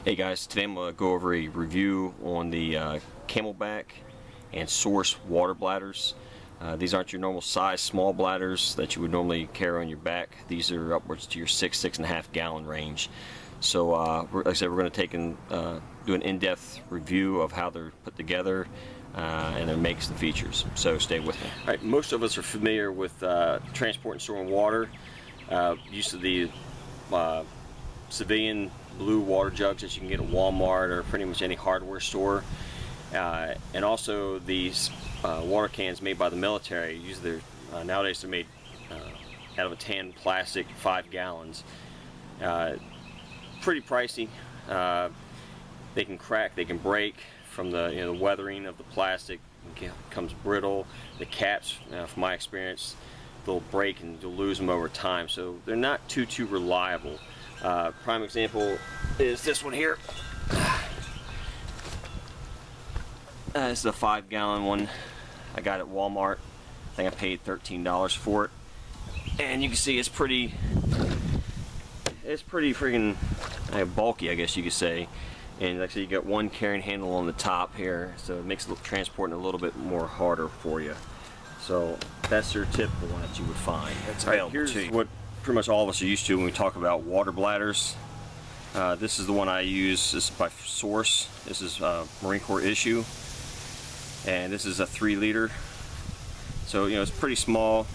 Hey guys, today I'm going to go over a review on the Camelbak and Source water bladders. These aren't your normal size small bladders that you would normally carry on your back. These are upwards to your 6.5 gallon range. So like I said, we're going to take and do an in-depth review of how they're put together and their makes and features. So stay with me. All right, most of us are familiar with transporting and storing water. Used to the civilian blue water jugs that you can get at Walmart or pretty much any hardware store, and also these water cans made by the military. Usually nowadays they're made out of a tan plastic, 5 gallons. Pretty pricey. They can crack, they can break from the the weathering of the plastic. It becomes brittle. The caps, from my experience, they'll break and you'll lose them over time. So they're not too reliable. Prime example is this one here. This is a 5 gallon one I got at Walmart. I think I paid $13 for it, and you can see it's pretty freaking bulky, I guess you could say. And like I said, you got one carrying handle on the top here, so it makes transporting a little bit more harder for you. So that's your typical one that you would find. That's available. Here's what pretty much all of us are used to when we talk about water bladders. This is the one I use. This is by Source. This is Marine Corps issue, and this is a 3 liter. So it's pretty small,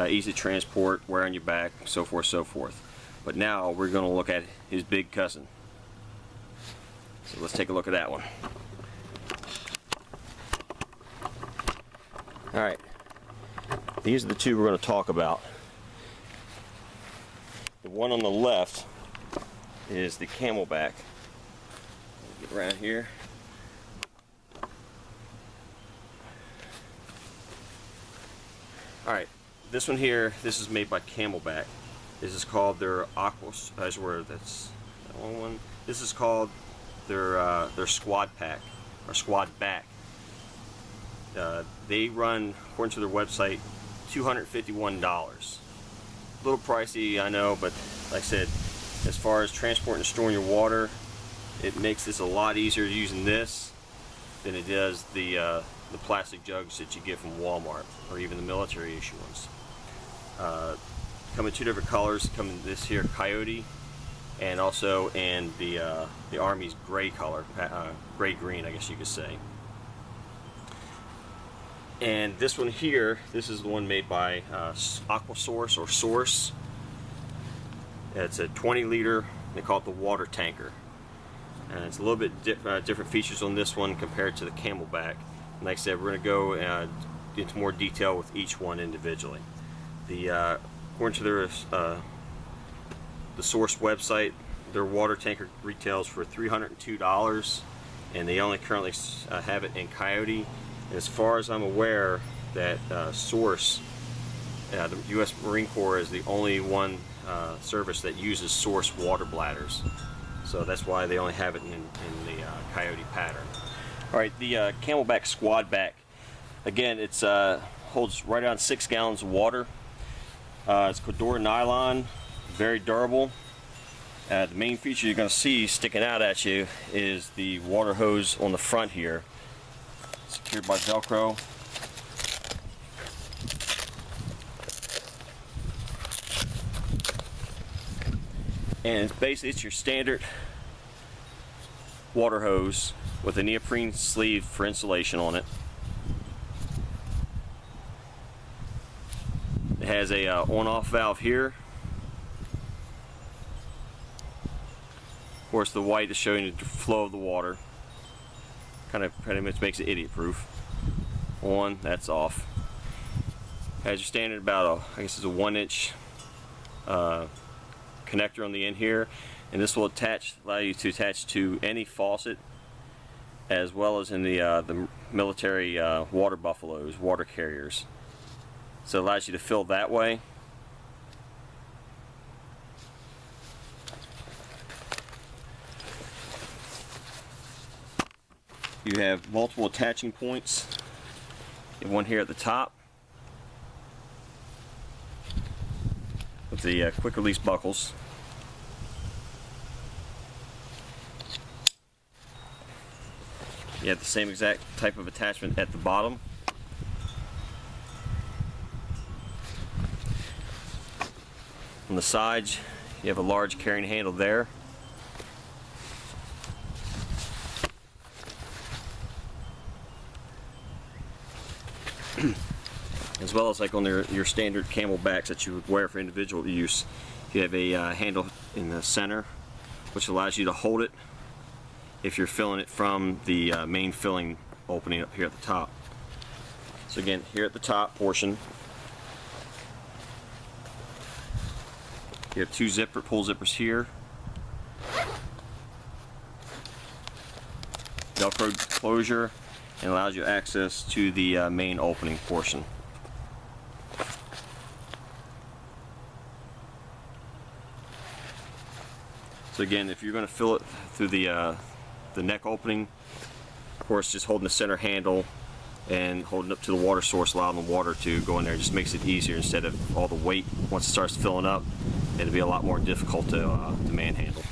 easy to transport, wear on your back, so forth, so forth. But now we're going to look at his big cousin. So let's take a look at that one. All right, these are the two we're going to talk about. The one on the left is the Camelbak. Get around here. All right, this one here, this is made by Camelbak. This is called their AquaSource. That's the only one. This is called their Squadbak or Squadbak. They run, according to their website, $251. A little pricey, I know, but like I said, as far as transporting and storing your water, it makes this a lot easier using this than it does the plastic jugs that you get from Walmart or even the military issue ones. Come in 2 different colors. Come in this here coyote, and also in the Army's gray color, gray green, I guess you could say. And this one here, this is the one made by AquaSource or Source. It's a 20 liter, they call it the water tanker. And it's a little bit different features on this one compared to the Camelbak. And like I said, we're going to go into more detail with each one individually. According to their the Source website, their water tanker retails for $302, and they only currently have it in coyote. And as far as I'm aware, that Source, the U.S. Marine Corps is the only one service that uses Source water bladders. So that's why they only have it in the coyote pattern. All right, the Camelbak Squadbak. Again, it's holds right around 6 gallons of water. It's Cordura nylon, very durable. The main feature you're going to see sticking out at you is the water hose on the front here, secured by Velcro. And it's your standard water hose with a neoprene sleeve for insulation on it. It has a on-off valve here. Of course, the white is showing the flow of the water. Pretty much makes it idiot-proof. On, that's off. Has your standard about I guess it's a 1-inch connector on the end here, and this will allow you to attach to any faucet, as well as in the military water buffaloes, water carriers. So it allows you to fill that way. You have multiple attaching points. You have one here at the top with the quick release buckles. You have the same exact type of attachment at the bottom. On the sides, you have a large carrying handle there. As well as like on your standard Camelbaks that you would wear for individual use, you have a handle in the center, which allows you to hold it if you're filling it from the main filling opening up here at the top. So again, here at the top portion, you have two pull zippers here, Velcro closure, and allows you access to the main opening portion. So again, if you're going to fill it through the neck opening, of course, just holding the center handle and holding up to the water source, allowing the water to go in there, just makes it easier instead of all the weight. Once it starts filling up, it'll be a lot more difficult to manhandle.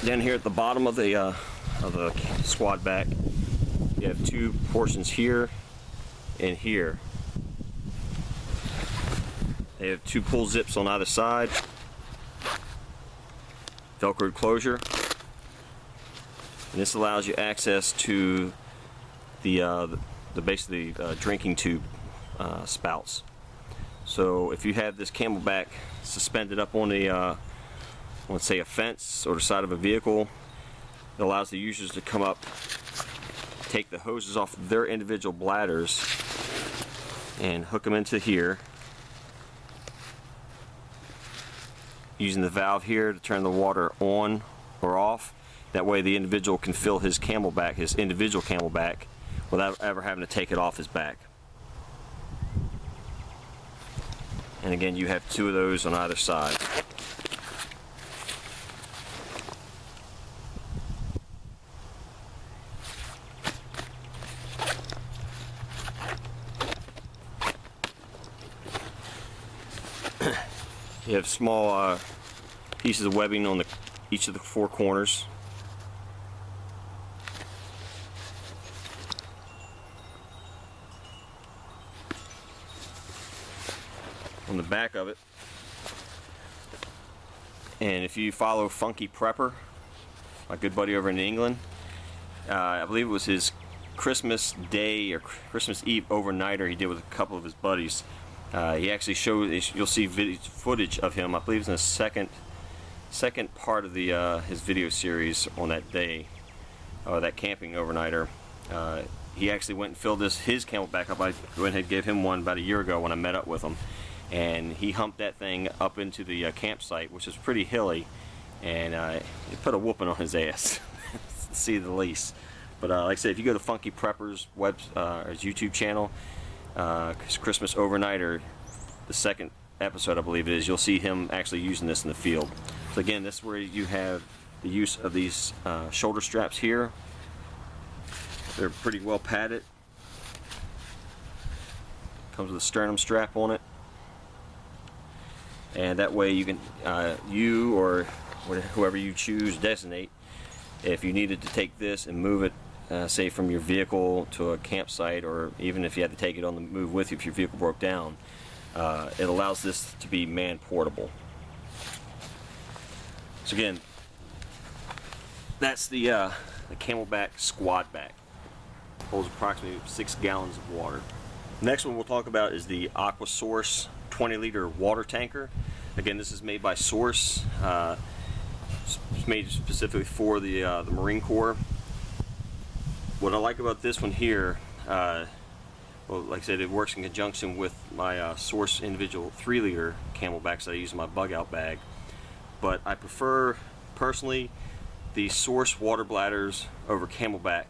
Then here at the bottom of the Squadbak, you have two portions here and here. They have two pull zips on either side, Velcro closure, and this allows you access to the basically drinking tube spouts. So if you have this Camelbak suspended up on the let's say a fence or the side of a vehicle, it allows the users to come up, take the hoses off of their individual bladders and hook them into here, using the valve here to turn the water on or off. That way the individual can fill his Camelbak, his individual Camelbak, without ever having to take it off his back. And again, you have two of those on either side. You have small pieces of webbing on each of the four corners. On the back of it. And if you follow Funky Prepper, my good buddy over in England, I believe it was his Christmas Day or Christmas Eve overnighter he did with a couple of his buddies. He actually showed, you'll see footage of him, I believe it's in the second part of his video series on that day, that camping overnighter. He actually went and filled his Camelbak up. I went ahead and gave him one about a year ago when I met up with him. And he humped that thing up into the campsite, which is pretty hilly, and it put a whooping on his ass, to see the least. But like I said, if you go to Funky Prepper's his YouTube channel, Christmas Overnighter, the second episode I believe it is, you'll see him actually using this in the field. So again, this is where you have the use of these shoulder straps here. They're pretty well padded. Comes with a sternum strap on it. And that way you can, you or whoever you choose designate, if you needed to take this and move it, say from your vehicle to a campsite, or even if you had to take it on the move with you if your vehicle broke down, it allows this to be man portable. So again, that's the Camelbak Squadbak. Holds approximately 6 gallons of water. Next one we'll talk about is the AquaSource 20-liter water tanker. Again, this is made by Source. It's made specifically for the Marine Corps. What I like about this one here, well, like I said, it works in conjunction with my Source individual 3-liter Camelbaks that I use in my bug-out bag. But I prefer, personally, the Source water bladders over Camelbak.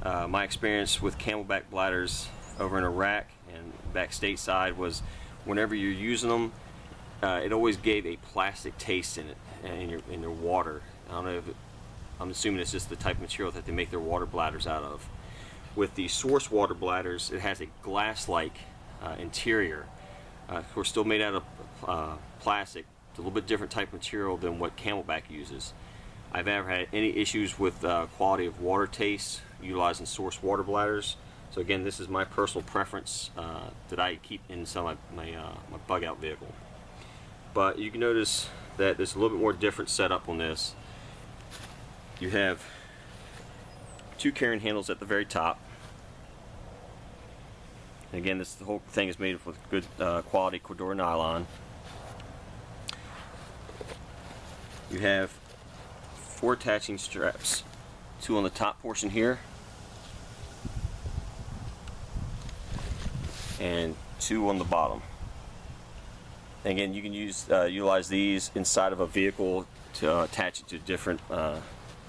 My experience with Camelbak bladders over in Iraq and back stateside was, whenever you're using them, it always gave a plastic taste in it, in their water. I don't know if I'm assuming it's just the type of material that they make their water bladders out of. With the Source water bladders, it has a glass-like interior, We're still made out of plastic. It's a little bit different type of material than what Camelbak uses. I've never had any issues with quality of water taste utilizing Source water bladders. So again, this is my personal preference that I keep in some of my bug out vehicle. But you can notice that there's a little bit more different setup on this. You have two carrying handles at the very top. And again, the whole thing is made with good quality Cordura nylon. You have 4 attaching straps, 2 on the top portion here, and 2 on the bottom. And again, you can utilize these inside of a vehicle to attach it to different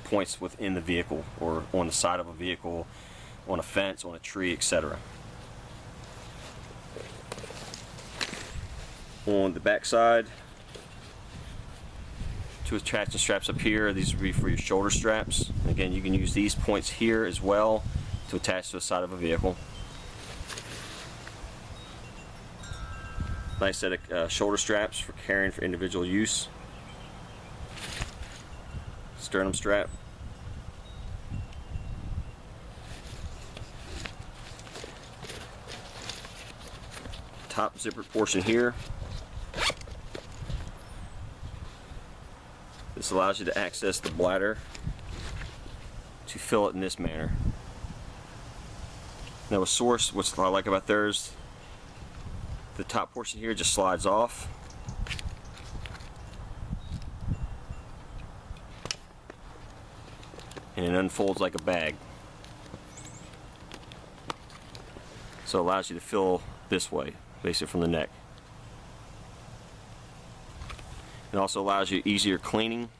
points within the vehicle, or on the side of a vehicle, on a fence, on a tree, etc. On the back side, 2 attaching straps up here. These will be for your shoulder straps. Again, you can use these points here as well to attach to the side of a vehicle. Nice set of shoulder straps for carrying for individual use. Sternum strap. Top zipper portion here. This allows you to access the bladder to fill it in this manner. Now with Source, what I like about theirs, the top portion here just slides off. And it unfolds like a bag. So it allows you to fill this way, basically from the neck. It also allows you easier cleaning.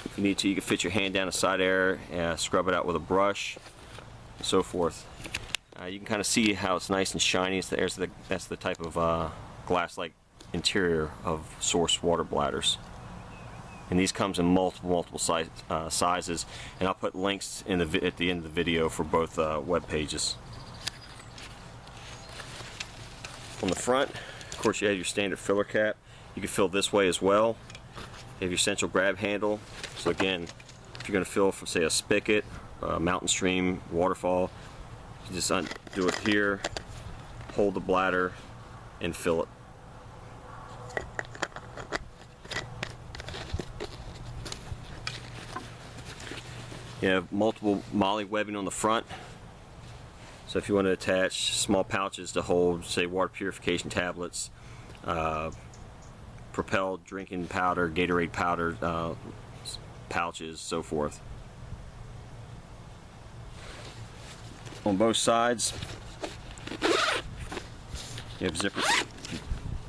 If you need to, you can fit your hand down a side area and scrub it out with a brush, and so forth. You can kind of see how it's nice and shiny. That's the type of glass-like interior of Source water bladders. And these comes in multiple sizes, and I'll put links at the end of the video for both web pages. On the front, of course, you have your standard filler cap. You can fill this way as well. You have your central grab handle. So again, if you're going to fill from, say, a spigot, a mountain stream, waterfall, you just undo it here, hold the bladder, and fill it. You have multiple MOLLE webbing on the front. So if you want to attach small pouches to hold, say, water purification tablets, propelled drinking powder, Gatorade powder pouches, so forth. On both sides, you have zipper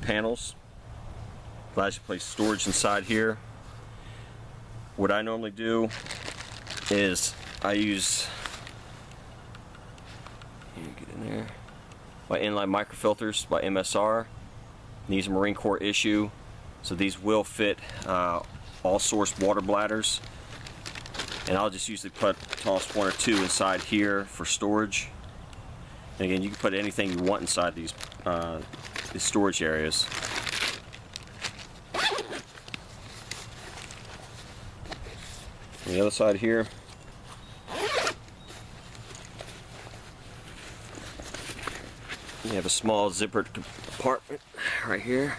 panels. Allows you to place storage inside here. What I normally do is I use, get in there, my inline microfilters by MSR. These are Marine Corps issue. So these will fit all Source water bladders, and I'll just usually toss 1 or 2 inside here for storage. And again, you can put anything you want inside these storage areas. On the other side here, you have a small zippered compartment right here.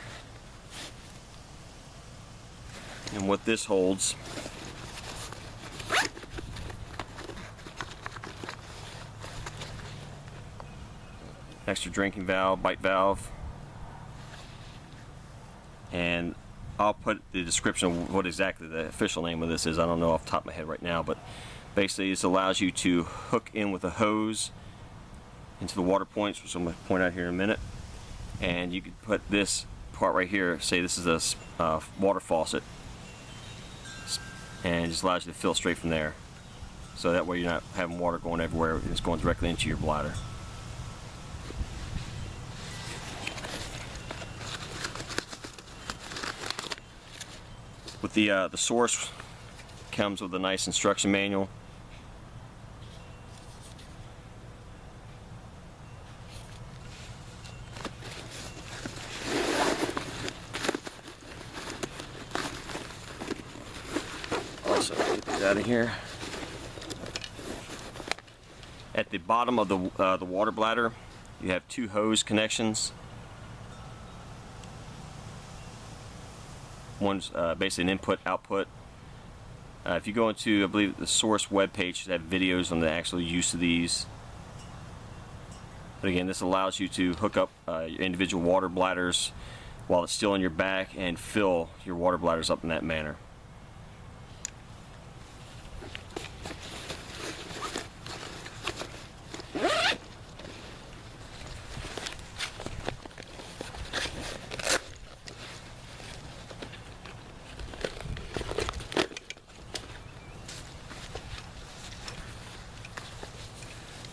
And what this holds extra drinking valve, bite valve, and I'll put the description of what exactly the official name of this is. I don't know off the top of my head right now, but basically this allows you to hook in with a hose into the water points, which I'm going to point out here in a minute, and you could put this part right here, say this is a water faucet, and it just allows you to fill straight from there. So that way you're not having water going everywhere, it's going directly into your bladder. With the Source, comes with a nice instruction manual. out of here. At the bottom of the water bladder, you have two hose connections. One's basically an input-output. If you go into, I believe, the Source webpage, they have videos on the actual use of these. But again, this allows you to hook up your individual water bladders while it's still in your back and fill your water bladders up in that manner.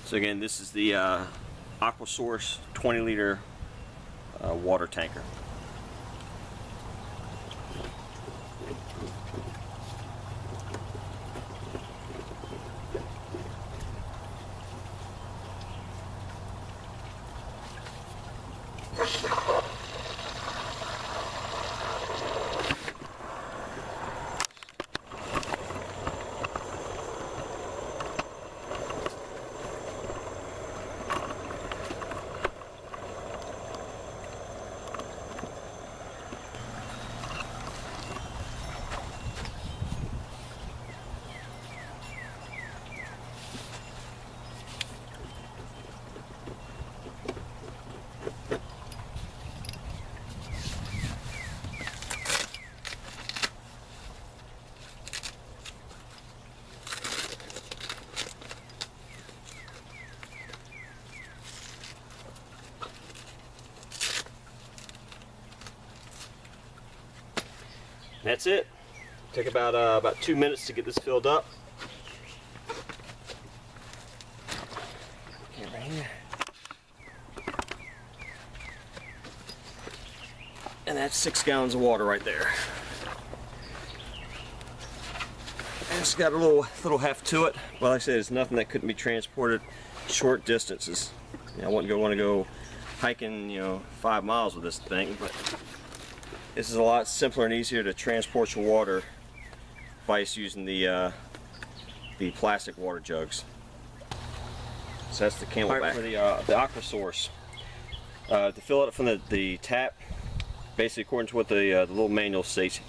So again, this is the AquaSource 20-liter water tanker. That's it. Took about 2 minutes to get this filled up. Okay, right here. And that's 6 gallons of water right there. And it's got a little heft to it. Well, like I said, it's nothing that couldn't be transported short distances. I wouldn't want to go hiking, 5 miles with this thing, but this is a lot simpler and easier to transport your water by using the plastic water jugs. So that's the Camelbak. Right, for the AquaSource. To fill it from the tap, basically according to what the little manual states,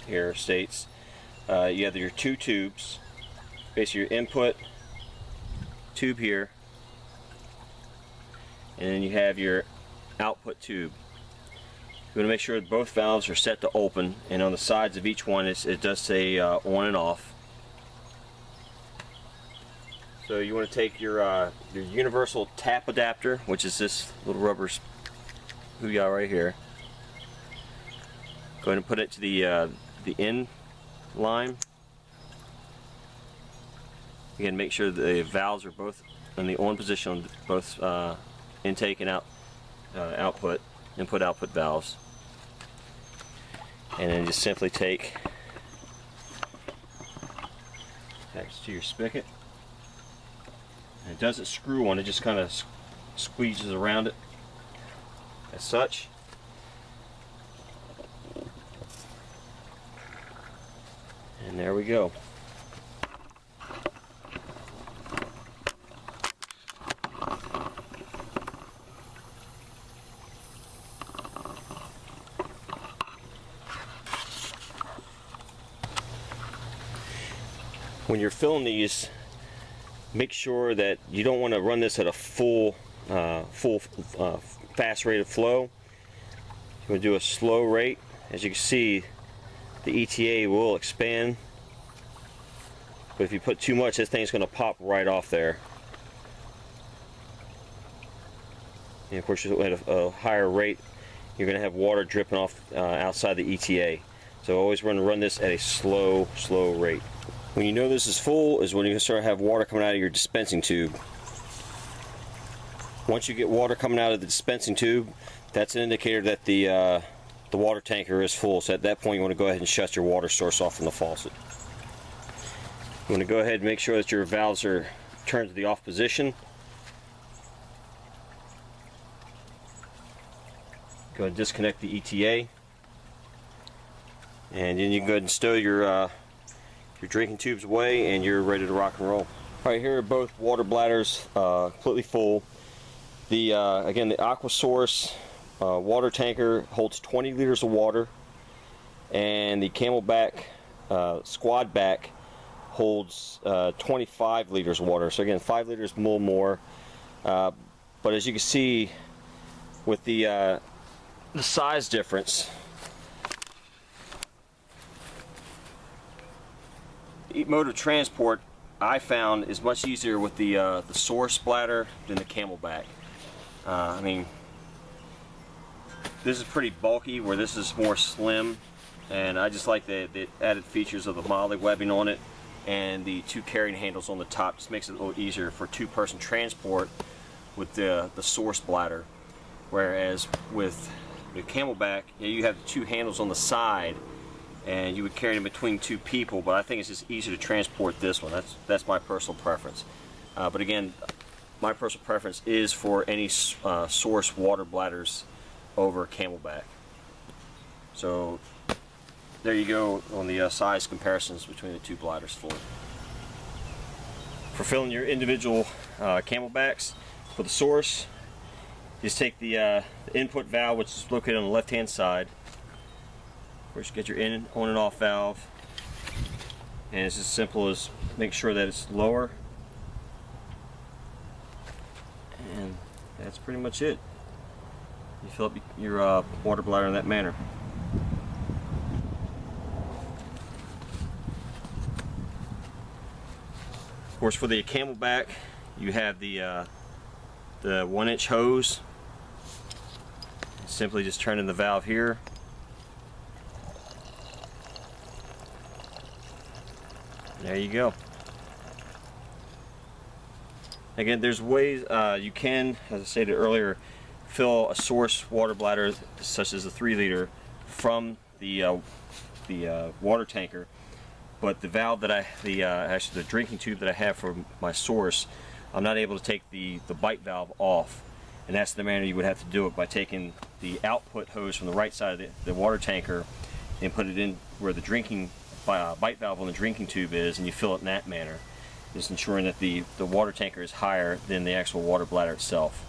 you have your 2 tubes. Basically your input tube here, and then you have your output tube. You want to make sure that both valves are set to open, and on the sides of each one it does say on and off. So you want to take your universal tap adapter, which is this little rubber hoo-yah right here. Go ahead and put it to the end line. Again, make sure the valves are both in the on position on both intake and output, input-output valves. And then just simply attach to your spigot. And it doesn't screw on, it just kind of squeezes around it as such. And there we go. When you're filling these, make sure that you don't want to run this at a full fast rate of flow. You want to do a slow rate. As you can see, the ETA will expand, but if you put too much, this thing's going to pop right off there. And of course, at a higher rate, you're going to have water dripping off outside the ETA. So always run this at a slow rate. When you know this is full is when you start to have water coming out of your dispensing tube. Once you get water coming out of the dispensing tube, that's an indicator that the water tanker is full. So at that point, you want to go ahead and shut your water source off from the faucet. You want to go ahead and make sure that your valves are turned to the off position. Go ahead and disconnect the ETA. And then you can go ahead and stow your your drinking tubes away, and you're ready to rock and roll. Alright, here are both water bladders completely full. The again, the AquaSource water tanker holds 20 liters of water, and the Camelbak Squadbak holds 25 liters of water. So again, 5 liters a little more. But as you can see, with the size difference, the mode of transport I found is much easier with the Source bladder than the Camelbak. I mean, this is pretty bulky, where this is more slim, and I just like the added features of the moly webbing on it, and the 2 carrying handles on the top. Just makes it a little easier for 2-person transport with the Source bladder. Whereas with the Camelbak, you have the 2 handles on the side, and you would carry them between 2 people, but I think it's just easier to transport this one. That's my personal preference. But again, my personal preference is for any Source water bladders over Camelbak. So there you go on the size comparisons between the 2 bladders for it. For filling your individual Camelbaks, for the Source, just take the input valve, which is located on the left-hand side. First, get your on and off valve, and it's as simple as make sure that it's lower, and that's pretty much it. You fill up your water bladder in that manner. Of course, for the Camelbak, you have the 1-inch hose. Simply just turn in the valve here. There you go. Again, there's ways you can, as I stated earlier, fill a Source water bladder such as a 3-liter from the water tanker, but the valve that actually the drinking tube that I have for my Source, I'm not able to take the bite valve off, and that's the manner you would have to do it, by taking the output hose from the right side of the water tanker and put it in where the drinking bite valve on the drinking tube is, and you fill it in that manner, just ensuring that the water tanker is higher than the actual water bladder itself.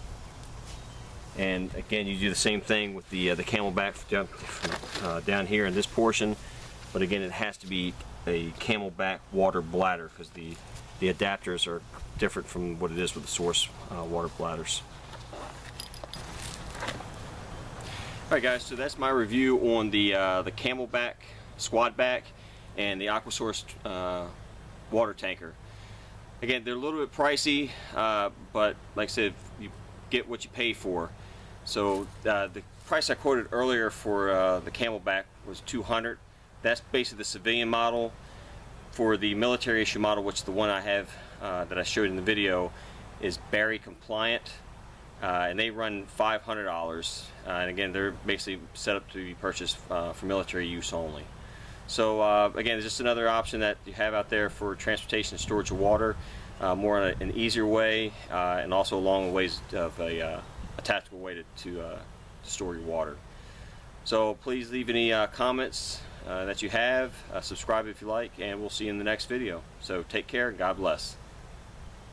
And again, you do the same thing with the Camelbak down here in this portion, but again, it has to be a Camelbak water bladder, because the adapters are different from what it is with the Source water bladders. Alright guys, so that's my review on the Camelbak Squadbak and the AquaSource water tanker. Again, they're a little bit pricey, but like I said, you get what you pay for. So the price I quoted earlier for the Camelbak was $200. That's basically the civilian model. For the military issue model, which the one I have that I showed in the video, is Berry compliant, and they run $500. And again, they're basically set up to be purchased for military use only. So again, it's just another option that you have out there for transportation and storage of water, more in an easier way, and also along the ways of a tactical way to store your water. So please leave any comments that you have, subscribe if you like, and we'll see you in the next video. So take care, and God bless.